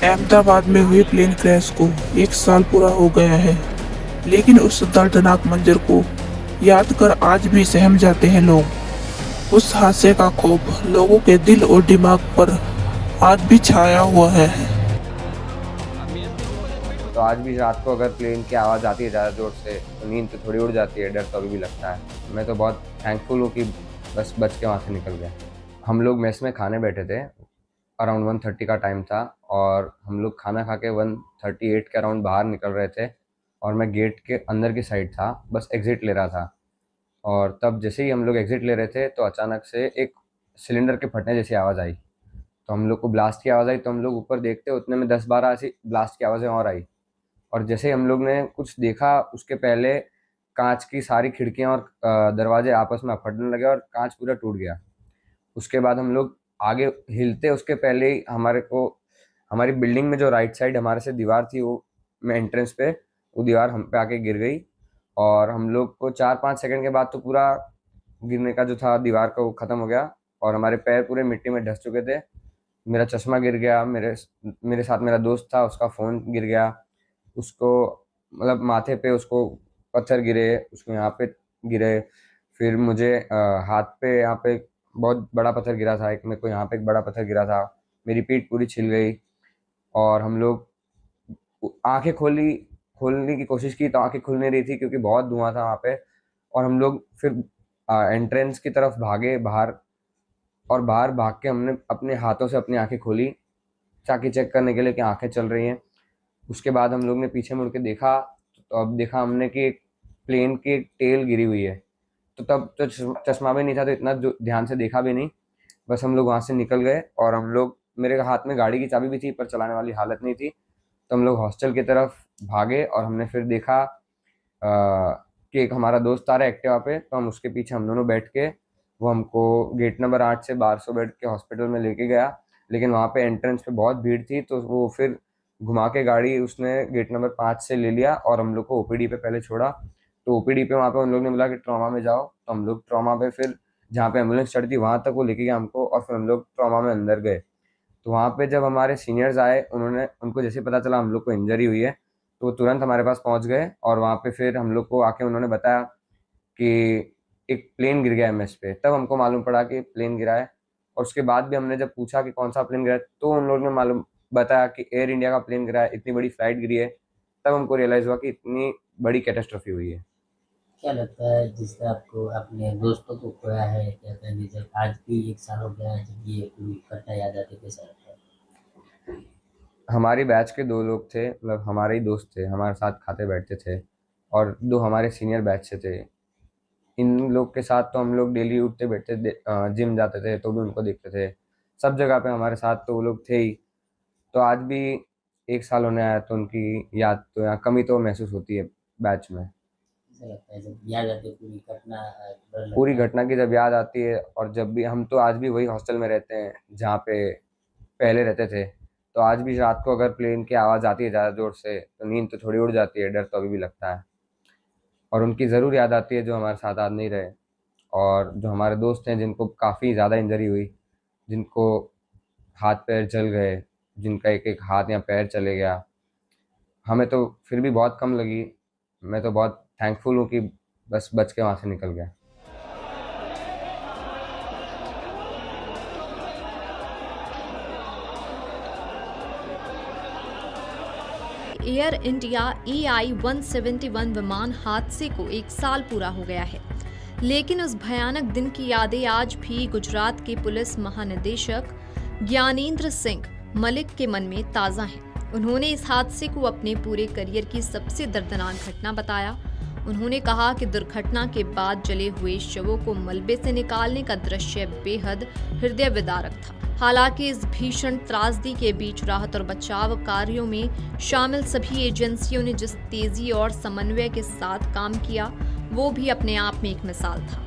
अहमदाबाद में हुए plane crash को 1 साल पूरा हो गया है, लेकिन उस दर्दनाक मंजर को याद कर आज भी सहम जाते हैं लोग। उस हादसे का खौफ लोगों के दिल और दिमाग पर आज भी छाया हुआ है। तो आज भी रात को अगर प्लेन की आवाज़ आती है ज़्यादा ज़ोर से तो नींद तो थोड़ी उड़ जाती है, डर तो अभी भी लगता है। मैं तो बहुत थैंकफुल हूँ कि बस बच के वहाँ से निकल गया। हम लोग मेस में खाने बैठे थे, अराउंड 1:30 का टाइम था और हम लोग खाना खा के 1:38 के अराउंड बाहर निकल रहे थे और मैं गेट के अंदर की साइड था, बस एग्ज़िट ले रहा था। और तब जैसे ही हम लोग एग्ज़िट ले रहे थे तो अचानक से एक सिलेंडर के फटने जैसी आवाज़ आई। तो हम लोग को ब्लास्ट की आवाज़ आई तो हम लोग ऊपर देखते उतने में 10-12 ऐसी ब्लास्ट की आवाज़ें और आई। और जैसे ही हम लोग ने कुछ देखा उसके पहले कांच की सारी खिड़कियां और दरवाजे आपस में फटने लगे और कांच पूरा टूट गया। उसके बाद हम लोग आगे हिलते उसके पहले ही हमारी बिल्डिंग में जो राइट साइड हमारे से दीवार थी वो में एंट्रेंस पे वो दीवार हम पे आके गिर गई और हम लोग को 4-5 सेकंड के बाद तो पूरा गिरने का जो था दीवार का वो ख़त्म हो गया और हमारे पैर पूरे मिट्टी में धंस चुके थे। मेरा चश्मा गिर गया, मेरे साथ मेरा दोस्त था, उसका फ़ोन गिर गया। उसको मतलब माथे पे उसको पत्थर गिरे, उसको यहाँ पे गिरे, फिर मुझे हाथ पे यहाँ पे बहुत बड़ा पत्थर गिरा था, एक मेरे को यहाँ पे एक बड़ा पत्थर गिरा था, मेरी पीठ पूरी छिल गई और हम लोग आँखें खोलने की कोशिश की तो आँखें खुल नहीं रही थी क्योंकि बहुत धुआँ था वहाँ पे और हम लोग फिर एंट्रेंस की तरफ भागे बाहर और बाहर भाग के हमने अपने हाथों से अपनी आँखें खोली, ताकि चेक करने के लिए कि आँखें चल रही हैं। उसके बाद हम लोग ने पीछे मुड़ के देखा तो अब देखा हमने कि एक प्लेन की एक टेल गिरी हुई है। तो तब तो चश्मा भी नहीं था तो इतना ध्यान से देखा भी नहीं, बस हम लोग वहाँ से निकल गए और हम लोग मेरे हाथ में गाड़ी की चाबी भी थी पर चलाने वाली हालत नहीं थी। तो हम लोग हॉस्टल की तरफ भागे और हमने फिर देखा कि एक हमारा दोस्त आ रहा है एक्टिवा पे, तो हम उसके पीछे हम दोनों बैठ के वो हमको गेट नंबर 8 से 1200 बेड के हॉस्पिटल में लेके गया। लेकिन वहाँ पे एंट्रेंस पे बहुत भीड़ थी तो वो फिर घुमा के गाड़ी उसने गेट नंबर 5 से ले लिया और हम लोग को ओपीडी पे पहले छोड़ा। तो ओपीडी पे वहाँ पे उन लोग ने बोला कि ट्रॉमा में जाओ, तो हम लोग ट्रॉमा पे फिर जहाँ पे एम्बुलेंस चढ़ती वहाँ तक वो लेके गया हमको और फिर हम लोग ट्रॉमा में अंदर गए। तो वहाँ पे जब हमारे सीनियर्स आए उनको जैसे पता चला हम लोग को इंजरी हुई है तो वो तुरंत हमारे पास पहुँच गए और वहाँ पे फिर हम लोग को आके उन्होंने बताया कि एक प्लेन गिर गया है मेस पे। तब हमको मालूम पड़ा कि प्लेन गिरा है और उसके बाद भी हमने जब पूछा कि कौन सा प्लेन गिरा है तो उन लोगों ने मालूम बताया कि एयर इंडिया का प्लेन गिरा है, इतनी बड़ी फ्लाइट गिरी है। तब हमको रियलाइज़ हुआ कि इतनी बड़ी कैटास्ट्रॉफी हुई है। क्या लगता है जिससे आपको अपने दोस्तों को खोया है, क्या कहने जब आज भी 1 साल हो गया है जब ये पूरी घटना याद आती है, कैसा लगता है? हमारी बैच के 2 लोग थे, मतलब हमारे ही दोस्त थे, हमारे साथ खाते बैठते थे और 2 हमारे सीनियर बैच से थे। इन लोग के साथ तो हम लोग डेली उठते बैठते जिम जाते थे तो भी उनको देखते थे। सब जगह पे हमारे साथ तो वो लोग थे ही। तो आज भी 1 साल होने आया तो उनकी याद तो या कमी तो महसूस होती है बैच में। ऐसा लगता है जब याद आती है पूरी घटना डर पूरी लगता है। घटना की जब याद आती है और जब भी हम तो आज भी वही हॉस्टल में रहते हैं जहाँ पे पहले रहते थे। तो आज भी रात को अगर प्लेन की आवाज़ आती है ज़्यादा ज़ोर से तो नींद तो थोड़ी उड़ जाती है, डर तो अभी भी लगता है। और उनकी ज़रूर याद आती है जो हमारे साथ आज नहीं रहे और जो हमारे दोस्त हैं जिनको काफ़ी ज़्यादा इंजरी हुई, जिनको हाथ-पैर जल गए, जिनका एक-एक हाथ या पैर चले गया। हमें तो फिर भी बहुत कम लगी। मैं तो बहुत थैंकफुल हूँ कि बस बच के वहाँ से निकल गया। एयर इंडिया EI-171 विमान हादसे को 1 साल पूरा हो गया है, लेकिन उस भयानक दिन की यादें आज भी गुजरात के पुलिस महानिदेशक ज्ञानेंद्र सिंह मलिक के मन में ताज़ा हैं। उन्होंने इस हादसे को अपने पूरे करियर की सबसे दर्दनाक घटना बताया। उन्होंने कहा कि दुर्घटना के बाद जले हुए शवों को मलबे से निकालने का दृश्य बेहद हृदय विदारक था। हालांकि इस भीषण त्रासदी के बीच राहत और बचाव कार्यों में शामिल सभी एजेंसियों ने जिस तेजी और समन्वय के साथ काम किया वो भी अपने आप में एक मिसाल था।